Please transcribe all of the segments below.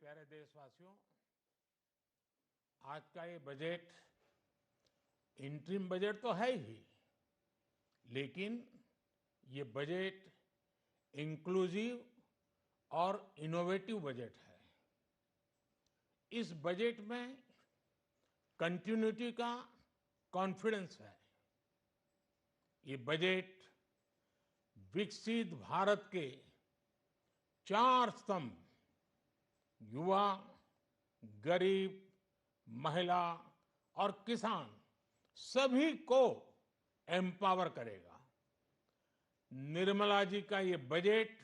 प्यारे देशवासियों, आज का ये बजट इंटरिम बजट तो है ही, लेकिन ये बजट इंक्लूसिव और इनोवेटिव बजट है। इस बजट में कंटिन्यूटी का कॉन्फिडेंस है। ये बजट विकसित भारत के 4 स्तंभ युवा, गरीब, महिला और किसान सभी को एम्पावर करेगा। निर्मला जी का ये बजट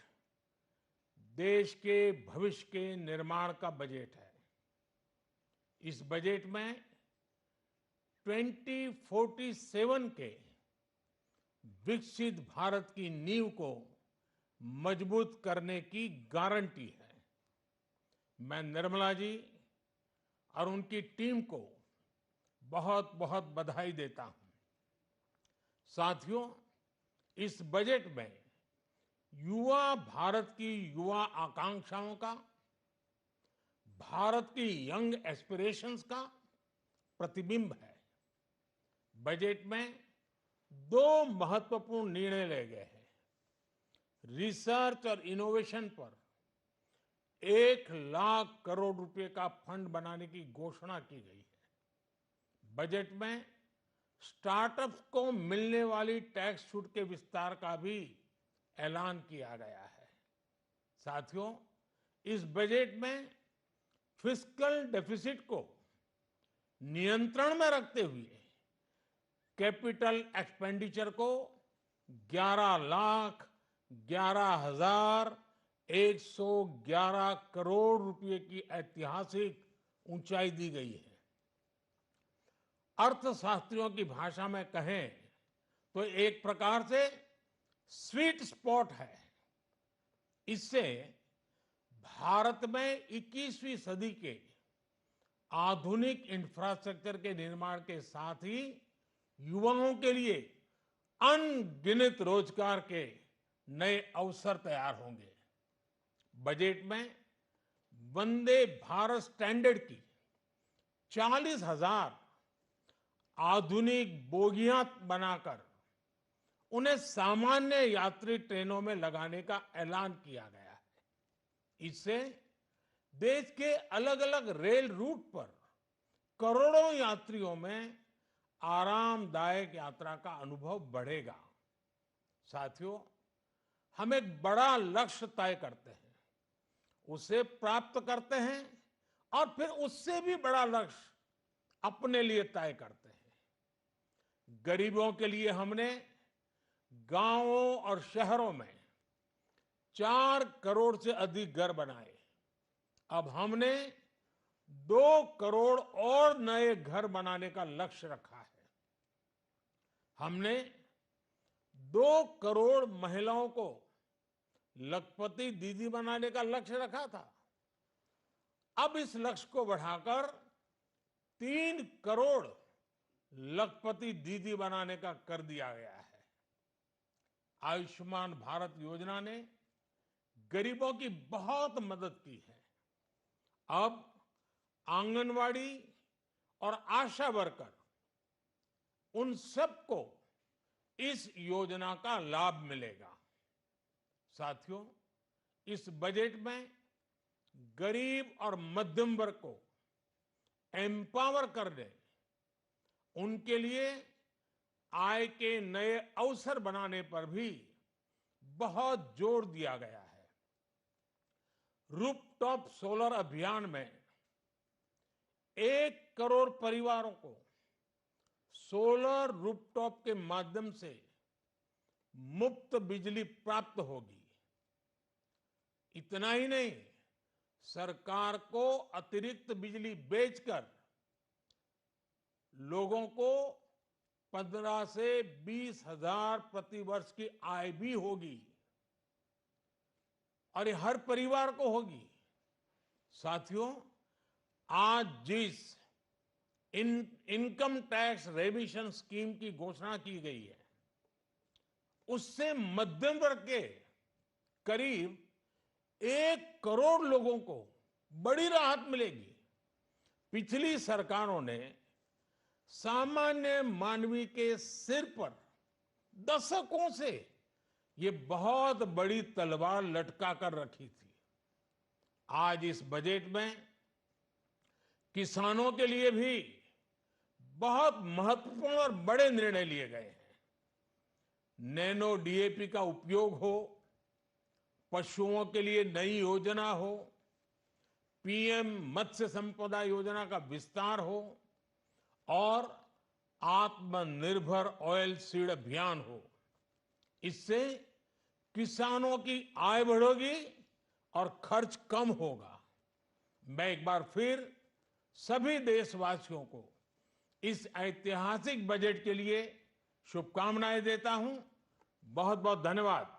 देश के भविष्य के निर्माण का बजट है। इस बजट में 2047 के विकसित भारत की नींव को मजबूत करने की गारंटी है। मैं निर्मला जी और उनकी टीम को बहुत बहुत बधाई देता हूं। साथियों, इस बजट में युवा भारत की युवा आकांक्षाओं का, भारत की यंग एस्पिरेशंस का प्रतिबिंब है। बजट में 2 महत्वपूर्ण निर्णय लिए गए हैं। रिसर्च और इनोवेशन पर 1 लाख करोड़ रुपए का फंड बनाने की घोषणा की गई है। बजट में स्टार्टअप्स को मिलने वाली टैक्स छूट के विस्तार का भी ऐलान किया गया है। साथियों, इस बजट में फिस्कल डेफिसिट को नियंत्रण में रखते हुए कैपिटल एक्सपेंडिचर को 11,11,111 करोड़ रुपए की ऐतिहासिक ऊंचाई दी गई है। अर्थशास्त्रियों की भाषा में कहें तो एक प्रकार से स्वीट स्पॉट है। इससे भारत में 21वीं सदी के आधुनिक इंफ्रास्ट्रक्चर के निर्माण के साथ ही युवाओं के लिए अनगिनत रोजगार के नए अवसर तैयार होंगे। बजट में वंदे भारत स्टैंडर्ड की 40,000 आधुनिक बोगियां बनाकर उन्हें सामान्य यात्री ट्रेनों में लगाने का ऐलान किया गया है। इससे देश के अलग अलग रेल रूट पर करोड़ों यात्रियों में आरामदायक यात्रा का अनुभव बढ़ेगा। साथियों, हम एक बड़ा लक्ष्य तय करते हैं, उसे प्राप्त करते हैं और फिर उससे भी बड़ा लक्ष्य अपने लिए तय करते हैं। गरीबों के लिए हमने गांवों और शहरों में 4 करोड़ से अधिक घर बनाए। अब हमने 2 करोड़ और नए घर बनाने का लक्ष्य रखा है। हमने 2 करोड़ महिलाओं को लखपति दीदी बनाने का लक्ष्य रखा था। अब इस लक्ष्य को बढ़ाकर 3 करोड़ लखपति दीदी बनाने का कर दिया गया है। आयुष्मान भारत योजना ने गरीबों की बहुत मदद की है। अब आंगनवाड़ी और आशा वर्कर, उन सबको इस योजना का लाभ मिलेगा। साथियों, इस बजट में गरीब और मध्यम वर्ग को एम्पावर करने, उनके लिए आय के नए अवसर बनाने पर भी बहुत जोर दिया गया है। रूफटॉप सोलर अभियान में 1 करोड़ परिवारों को सोलर रूफटॉप के माध्यम से मुफ्त बिजली प्राप्त होगी। इतना ही नहीं, सरकार को अतिरिक्त बिजली बेचकर लोगों को 15 से 20 हजार प्रति वर्ष की आय भी होगी और ये हर परिवार को होगी। साथियों, आज जिस इनकम टैक्स रेमिशन स्कीम की घोषणा की गई है, उससे मध्यम वर्ग के करीब 1 करोड़ लोगों को बड़ी राहत मिलेगी। पिछली सरकारों ने सामान्य मानवी के सिर पर दशकों से ये बहुत बड़ी तलवार लटका कर रखी थी। आज इस बजट में किसानों के लिए भी बहुत महत्वपूर्ण और बड़े निर्णय लिए गए हैं। नैनो डीएपी का उपयोग हो, पशुओं के लिए नई योजना हो, पीएम मत्स्य संपदा योजना का विस्तार हो और आत्मनिर्भर ऑयल सीड अभियान हो। इससे किसानों की आय बढ़ेगी और खर्च कम होगा। मैं एक बार फिर सभी देशवासियों को इस ऐतिहासिक बजट के लिए शुभकामनाएं देता हूं। बहुत बहुत धन्यवाद।